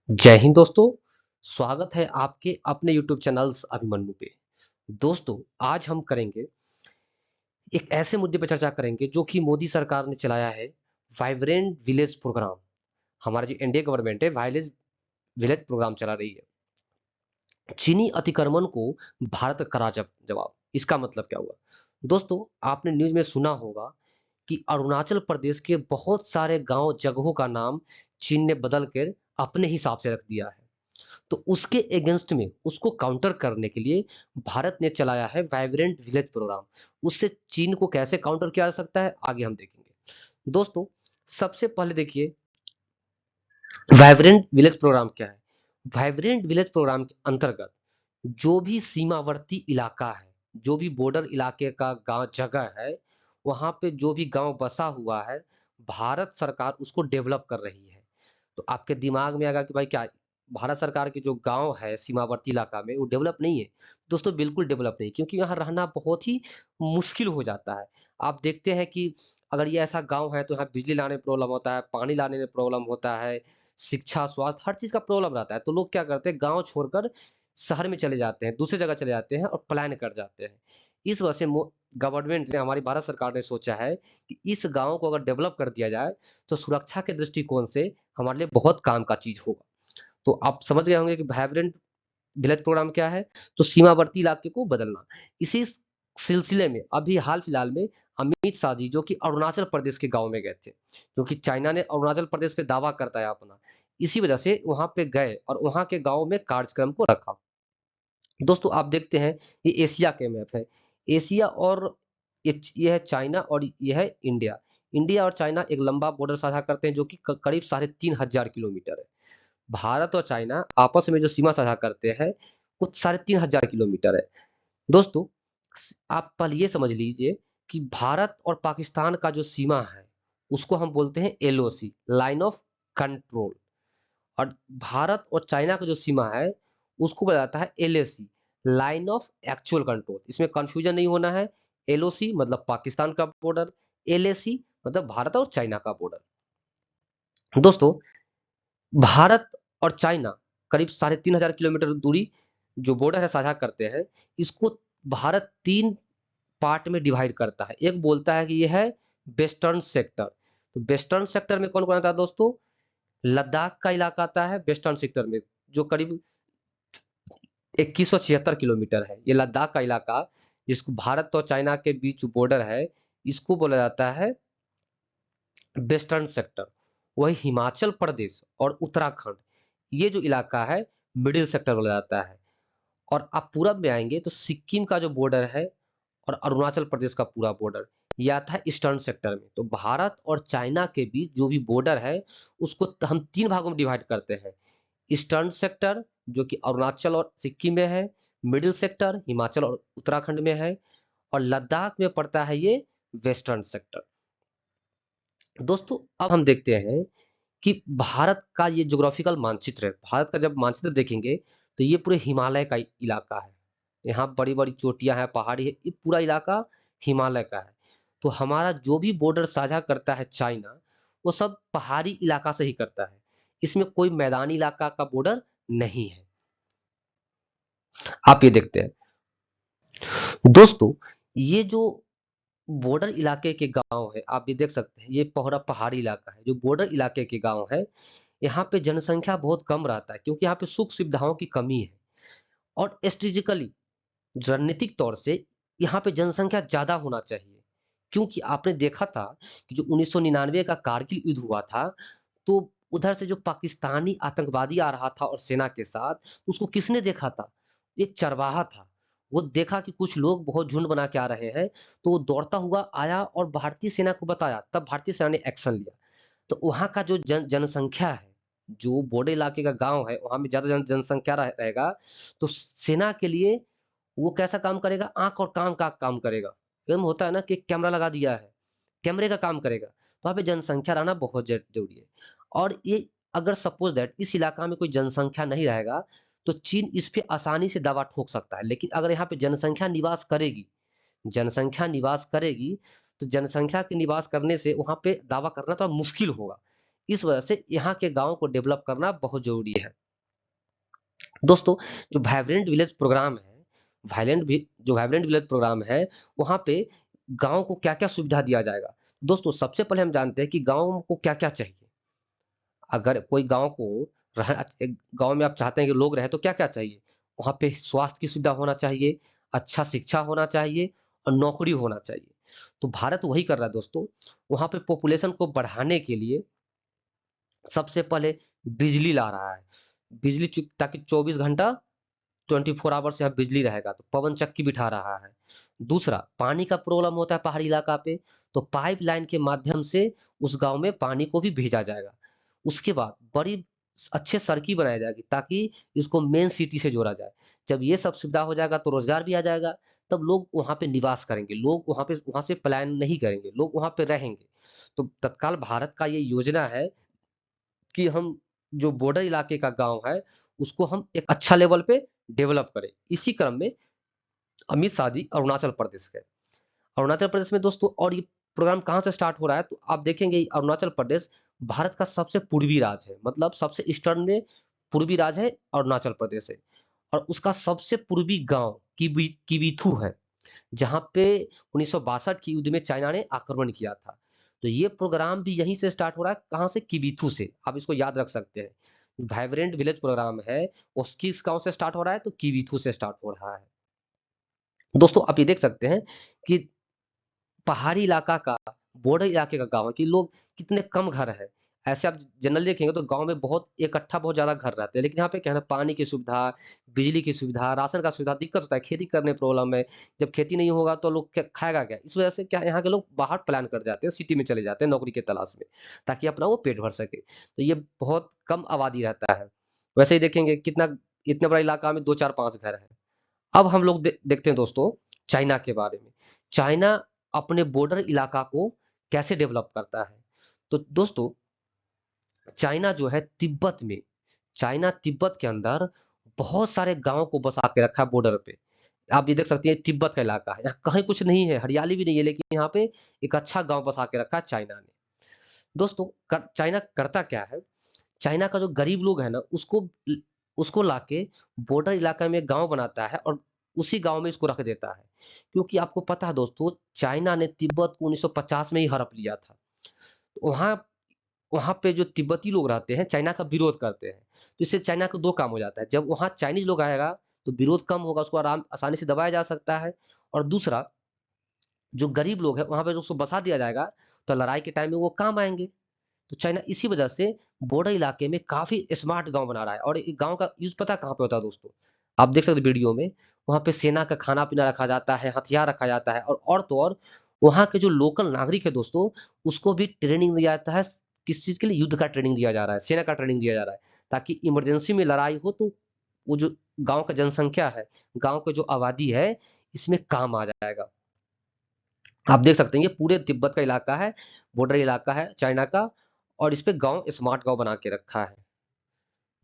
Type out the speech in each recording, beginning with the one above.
जय हिंद दोस्तों। स्वागत है आपके अपने यूट्यूब चैनल्स अभिमन्यु पे। दोस्तों, आज हम करेंगे एक ऐसे मुद्दे पर चर्चा करेंगे जो कि मोदी सरकार ने चलाया है, वाइब्रेंट विलेज प्रोग्राम। हमारा जो इंडिया गवर्नमेंट है वाइलेज विलेज प्रोग्राम चला रही है। चीनी अतिक्रमण को भारत करा जवाब। इसका मतलब क्या हुआ? दोस्तों, आपने न्यूज में सुना होगा कि अरुणाचल प्रदेश के बहुत सारे गांव जगहों का नाम चीन ने बदल कर अपने हिसाब से रख दिया है। तो उसके अगेंस्ट में उसको काउंटर करने के लिए भारत ने चलाया है वाइब्रेंट विलेज प्रोग्राम। उससे चीन को कैसे काउंटर किया जा सकता है, आगे हम देखेंगे। दोस्तों, सबसे पहले देखिए वाइब्रेंट विलेज प्रोग्राम क्या है। वाइब्रेंट विलेज प्रोग्राम के अंतर्गत जो भी सीमावर्ती इलाका है, जो भी बॉर्डर इलाके का गांव जगह है, वहां पे जो भी गांव बसा हुआ है, भारत सरकार उसको डेवलप कर रही है। तो आपके दिमाग में आएगा कि भाई क्या भारत सरकार के जो गांव है सीमावर्ती इलाका में वो डेवलप नहीं है? दोस्तों, बिल्कुल डेवलप नहीं, क्योंकि यहाँ रहना बहुत ही मुश्किल हो जाता है। आप देखते हैं कि अगर ये ऐसा गांव है तो यहाँ बिजली लाने में प्रॉब्लम होता है, पानी लाने में प्रॉब्लम होता है, शिक्षा स्वास्थ्य हर चीज का प्रॉब्लम रहता है। तो लोग क्या करते हैं, गांव छोड़कर शहर में चले जाते हैं, दूसरी जगह चले जाते हैं और पलायन कर जाते हैं। इस वजह से गवर्नमेंट ने, हमारी भारत सरकार ने सोचा है कि इस गांव को अगर डेवलप कर दिया जाए तो सुरक्षा के दृष्टिकोण से हमारे लिए बहुत काम का चीज होगा। तो आप समझ गए होंगे कि वाइब्रेंट विलेज प्रोग्राम क्या है। तो सीमावर्ती इलाके को बदलना। इसी सिलसिले में अभी हाल फिलहाल में अमित शाह जी जो कि अरुणाचल प्रदेश के गांव में गए थे, क्योंकि चाइना ने अरुणाचल प्रदेश पे दावा करता है अपना, इसी वजह से वहां पे गए और वहां के गांव में कार्यक्रम को रखा। दोस्तों, आप देखते हैं ये एशिया के मैप है। एशिया और ये है चाइना और ये है इंडिया। इंडिया और चाइना एक लंबा बॉर्डर साझा करते हैं जो कि करीब 3,500 किलोमीटर है। भारत और चाइना आपस में जो सीमा साझा करते हैं वो 3,500 किलोमीटर है। दोस्तों, आप पहले ये समझ लीजिए कि भारत और पाकिस्तान का जो सीमा है उसको हम बोलते हैं एलओसी, लाइन ऑफ कंट्रोल। और भारत और चाइना का जो सीमा है उसको बोला जाता है LAC, line of actual control. इसमें कंफ्यूजन नहीं होना है। एलओसी मतलब पाकिस्तान का बॉर्डर, एलएसी मतलब भारत और चाइना का बॉर्डर। दोस्तों, भारत और चाइना करीब 3,500 किलोमीटर दूरी जो बॉर्डर है साझा करते हैं। इसको भारत 3 पार्ट में डिवाइड करता है। एक बोलता है कि यह है वेस्टर्न सेक्टर। तो वेस्टर्न सेक्टर में कौन कौन आता है दोस्तों? लद्दाख का इलाका आता है वेस्टर्न सेक्टर में, जो करीब 2176 किलोमीटर है। ये लद्दाख का इलाका जिसको भारत और चाइना के बीच बॉर्डर है, इसको बोला जाता है वेस्टर्न सेक्टर। वही हिमाचल प्रदेश और उत्तराखंड, ये जो इलाका है, मिडिल सेक्टर बोला जाता है। और आप पूरब में आएंगे तो सिक्किम का जो बॉर्डर है और अरुणाचल प्रदेश का पूरा बॉर्डर, ये आता है ईस्टर्न सेक्टर में। तो भारत और चाइना के बीच जो भी बॉर्डर है उसको हम 3 भागों में डिवाइड करते हैं। ईस्टर्न सेक्टर जो कि अरुणाचल और सिक्किम में है, मिडिल सेक्टर हिमाचल और उत्तराखंड में है, और लद्दाख में पड़ता है ये वेस्टर्न सेक्टर। दोस्तों, अब हम देखते हैं कि भारत का ये ज्योग्राफिकल मानचित्र है। भारत का जब मानचित्र देखेंगे तो ये पूरे हिमालय का इलाका है। यहाँ बड़ी बड़ी चोटियां हैं, पहाड़ी है, ये पूरा इलाका हिमालय का है। तो हमारा जो भी बॉर्डर साझा करता है चाइना, वो सब पहाड़ी इलाका से ही करता है। इसमें कोई मैदानी इलाका का बॉर्डर नहीं है। आप ये देखते हैं। दोस्तों, ये जो बॉर्डर इलाके के गांव है, आप ये देख सकते हैं, ये पूरा पहाड़ी इलाका है। जो बॉर्डर इलाके के गांव है, यहाँ पे जनसंख्या बहुत कम रहता है, क्योंकि यहाँ पे सुख सुविधाओं की कमी है। और स्ट्रेटेजिकली, रणनीतिक तौर से यहाँ पे जनसंख्या ज्यादा होना चाहिए, क्योंकि आपने देखा था कि जो 1999 का कारगिल युद्ध हुआ था, तो उधर से जो पाकिस्तानी आतंकवादी आ रहा था और सेना के साथ, उसको किसने देखा था? एक चरवाहा था। वो देखा कि कुछ लोग बहुत झुंड बना के आ रहे हैं, तो वो दौड़ता हुआ आया और भारतीय सेना को बताया। तब भारतीय सेना ने एक्शन लिया। तो वहाँ का जो जनसंख्या है, जो बॉर्डर इलाके का गांव है, वहां में ज्यादा जनसंख्या रहेगा। तो सेना के लिए वो कैसा काम करेगा? आंख और कान का काम करेगा। एकदम होता है ना कि कैमरा लगा दिया है, कैमरे का काम करेगा। तो वहाँ पे जनसंख्या रहना बहुत जरूरी है। और ये अगर सपोज दैट इस इलाका में कोई जनसंख्या नहीं रहेगा तो चीन इस पे आसानी से दावा ठोक सकता है। लेकिन अगर यहाँ पे जनसंख्या निवास करेगी, जनसंख्या निवास करेगी, तो जनसंख्या के निवास करने से वहां पे दावा करना तो मुश्किल होगा। इस वजह से यहाँ के गाँव को डेवलप करना बहुत ज़रूरी है। दोस्तों, जो वाइब्रेंट विलेज प्रोग्राम है, वाइब्रेंट विलेज प्रोग्राम है, वहाँ पे गाँव को क्या-क्या सुविधा दिया जाएगा? दोस्तों, सबसे पहले हम जानते हैं कि गाँव को क्या-क्या चाहिए? अगर कोई गाँव को एक गाँव में आप चाहते हैं कि लोग रहें तो क्या-क्या चाहिए? वहाँ पे स्वास्थ्य की सुविधा होना चाहिए, अच्छा शिक्षा होना चाहिए और नौकरी होना चाहिए। तो भारत वही कर रहा है दोस्तों, वहाँ पे पॉपुलेशन को बढ़ाने के लिए सबसे पहले बिजली ला रहा है। बिजली ताकि 24 घंटा 24 आवर्स यहाँ बिजली रहेगा, तो पवन चक्की बिठा रहा है। दूसरा, पानी का प्रॉब्लम होता है पहाड़ी इलाका पे, तो पाइपलाइन के माध्यम से उस गाँव में पानी को भी भेजा जाएगा। उसके बाद बड़ी अच्छे सड़कें बनाई जाएगी ताकि इसको मेन सिटी से जोड़ा जाए। जब ये सब सुविधा हो जाएगा तो रोज़गार भी आ जाएगा, तब लोग वहाँ पे निवास करेंगे, लोग वहाँ से पलायन नहीं करेंगे, लोग वहाँ पे रहेंगे। तो तत्काल भारत का ये योजना है कि हम जो बॉर्डर इलाके का गाँव है, उसको हम एक अच्छा लेवल पे डेवलप करें। इसी क्रम में अमित शाह जी अरुणाचल प्रदेश गए। अरुणाचल प्रदेश में दोस्तों और ये प्रोग्राम कहाँ से स्टार्ट हो रहा है, तो आप देखेंगे अरुणाचल प्रदेश भारत का सबसे पूर्वी राज्य है, मतलब सबसे ईस्टर्न में पूर्वी राज्य है अरुणाचल प्रदेश है। और उसका सबसे पूर्वी गाँव किबीथू है, जहाँ पे 1962 की युद्ध में चाइना ने आक्रमण किया था। तो ये प्रोग्राम भी यहीं से स्टार्ट हो रहा है, कहाँ से? किबीथू से। आप इसको याद रख सकते हैं। वाइब्रेंट विलेज प्रोग्राम है, वो किस गाँव से स्टार्ट हो रहा है? तो किबीथू से स्टार्ट हो रहा है। दोस्तों, आप ये देख सकते हैं कि पहाड़ी इलाका का, बॉर्डर इलाके का गाँव है कि लोग कितने कम घर हैं। ऐसे आप जनरली देखेंगे तो गाँव में बहुत इकट्ठा बहुत ज़्यादा घर रहते हैं, लेकिन यहाँ पे क्या है ना, पानी की सुविधा, बिजली की सुविधा, राशन का सुविधा, दिक्कत होता है, खेती करने में प्रॉब्लम है। जब खेती नहीं होगा तो लोग क्या खाएगा क्या? इस वजह से क्या है, यहाँ के लोग बाहर पलायन कर जाते हैं, सिटी में चले जाते हैं नौकरी की तलाश में, ताकि अपना वो पेट भर सके। तो ये बहुत कम आबादी रहता है। वैसे ही देखेंगे कितना इतना बड़ा इलाका में 2, 4, 5 घर हैं। अब हम लोग देखते हैं दोस्तों चाइना के बारे में। चाइना अपने बॉर्डर इलाका को कैसे डेवलप करता है? तो दोस्तों, चाइना जो है चाइना तिब्बत के अंदर बहुत सारे गाँव को बसा के रखा है बॉर्डर पे। आप ये देख सकते हैं तिब्बत का इलाका है, यहाँ कहीं कुछ नहीं है, हरियाली भी नहीं है, लेकिन यहाँ पे एक अच्छा गाँव बसा के रखा है चाइना ने। दोस्तों, चाइना करता क्या है? चाइना का जो गरीब लोग है ना, उसको लाके बॉर्डर इलाका में गाँव बनाता है और उसी गाँव में इसको रख देता है। क्योंकि आपको पता है दोस्तों, चाइना ने तिब्बत को 1950 में ही हड़प लिया था। वहाँ वहाँ पे जो तिब्बती लोग रहते हैं, चाइना का विरोध करते हैं। तो इससे चाइना को 2 काम हो जाता है। जब वहाँ चाइनीज़ लोग आएगा, तो विरोध कम होगा, उसको आसानी से दबाया जा सकता है। और दूसरा, जो गरीब लोग हैं, वहाँ पे उसको बसा दिया जाएगा, तो लड़ाई के टाइम में वो काम आएँगे। तो चाइना इसी वजह से बॉर्डर इलाके में काफ़ी स्मार्ट गाँव बना रहा है और ये गाँव का यूज़ पता है कहाँ पे होता है दोस्तों? आप देख सकते हो वीडियो में, वहाँ पे सेना का खाना-पीना रखा जाता है, हथियार रखा जाता है और तो और वहाँ के जो लोकल नागरिक है दोस्तों, उसको भी ट्रेनिंग दिया जाता है। किस चीज़ के लिए? युद्ध का ट्रेनिंग दिया जा रहा है, सेना का ट्रेनिंग दिया जा रहा है, ताकि इमरजेंसी में लड़ाई हो तो वो जो गाँव का जनसंख्या है, गाँव की जो आबादी है, इसमें काम आ जाएगा। आप देख सकते हैं ये पूरे तिब्बत का इलाका है, बॉर्डर इलाका है चाइना का और इस पे गाँव स्मार्ट गाँव बना के रखा है।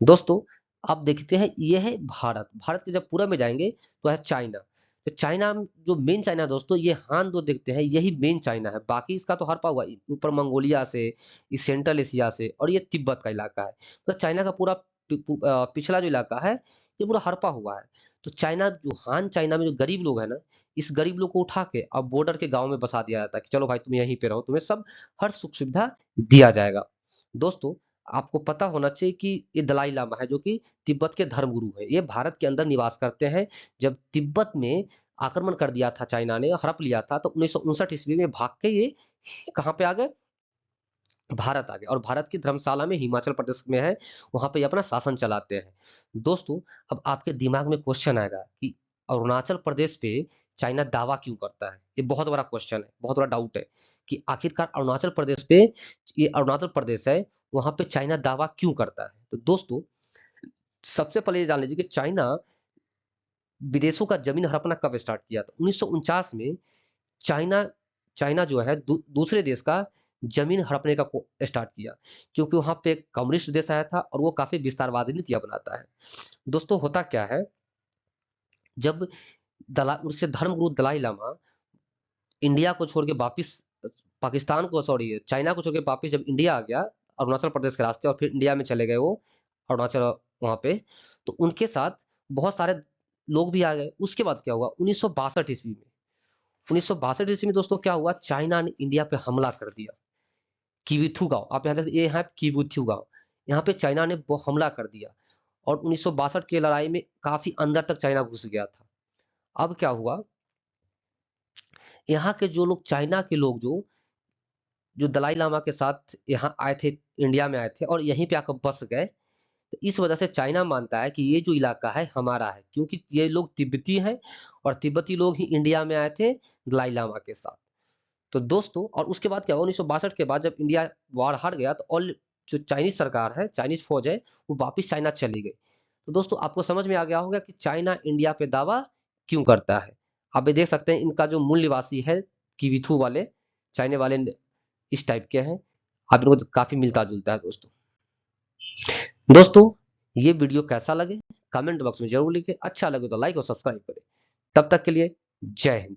दोस्तों, आप देखते हैं ये है भारत, भारत के जब पूरब में जाएँगे तो है चाइना। तो चाइना जो मेन चाइना है दोस्तों, ये हान जो देखते हैं यही मेन चाइना है, बाकी इसका तो हर पा हुआ है, ऊपर मंगोलिया से, इस सेंट्रल एशिया से और ये तिब्बत का इलाका है। तो चाइना का पूरा पिछला जो इलाका है, ये पूरा हड़पा हुआ है। तो चाइना जो हान चाइना में जो गरीब लोग हैं ना, इस गरीब लोग को उठा के अब बॉर्डर के गाँव में बसा दिया जाता है कि चलो भाई तुम यहीं पे रहो, तुम्हें सब हर सुख-सुविधा दिया जाएगा। दोस्तों, आपको पता होना चाहिए कि ये दलाई लामा है जो कि तिब्बत के धर्मगुरु हैं। ये भारत के अंदर निवास करते हैं। जब तिब्बत में आक्रमण कर दिया था चाइना ने, हड़प लिया था, तो 1959 ईस्वी में भाग के ये कहाँ पे आ गए? भारत आ गए और भारत की धर्मशाला में हिमाचल प्रदेश में है, वहाँ पे ये अपना शासन चलाते हैं। दोस्तों, अब आपके दिमाग में क्वेश्चन आएगा कि अरुणाचल प्रदेश पे चाइना दावा क्यों करता है? ये बहुत बड़ा क्वेश्चन है, बहुत बड़ा डाउट है कि आखिरकार अरुणाचल प्रदेश पे ये अरुणाचल प्रदेश है, वहाँ पे चाइना दावा क्यों करता है? तो दोस्तों, सबसे पहले ये जान लीजिए कि चाइना विदेशों का ज़मीन हड़पना कब स्टार्ट किया था? 1949 में चाइना चाइना जो है दूसरे देश का ज़मीन हड़पने का को स्टार्ट किया, क्योंकि वहाँ पे एक कम्युनिस्ट देश आया था और वो काफ़ी विस्तारवादी नीतियाँ बनाता है। दोस्तों, होता क्या है, जब उसके धर्मगुरु दलाई लामा इंडिया को छोड़ के वापिस पाकिस्तान को सॉरी चाइना को छोड़ के वापिस जब इंडिया आ गया, अरुणाचल प्रदेश के रास्ते और फिर इंडिया में चले गए वो अरुणाचल वहाँ पे। तो उनके साथ बहुत सारे लोग भी आ गए। उसके बाद क्या हुआ 1962 ईस्वी में, 1962 ईस्वी में दोस्तों क्या हुआ, चाइना ने इंडिया पे हमला कर दिया। किविथू गांव, आप यहाँ ये है किविथू गांव, यहाँ पे चाइना ने हमला कर दिया और 1962 की लड़ाई में काफी अंदर तक चाइना घुस गया था। अब क्या हुआ, यहाँ के जो लोग, चाइना के लोग जो जो दलाई लामा के साथ यहाँ आए थे, इंडिया में आए थे और यहीं पे आकर बस गए। तो इस वजह से चाइना मानता है कि ये जो इलाका है हमारा है, क्योंकि ये लोग तिब्बती हैं और तिब्बती लोग ही इंडिया में आए थे दलाई लामा के साथ। तो दोस्तों, और उसके बाद क्या हुआ 1962 के बाद जब इंडिया वार हार गया तो ऑल जो चाइनीज सरकार है, चाइनीज फौज है, वो वापिस चाइना चली गई। तो दोस्तों आपको समझ में आ गया होगा कि चाइना इंडिया पे दावा क्यों करता है। आप ये देख सकते हैं इनका जो मूल निवासी है किविथू वाले, चाइना वाले इस टाइप के हैं। आप इनको काफी मिलता जुलता है दोस्तों। दोस्तों ये वीडियो कैसा लगे कमेंट बॉक्स में जरूर लिखें, अच्छा लगे तो लाइक और सब्सक्राइब करें। तब तक के लिए जय हिंद।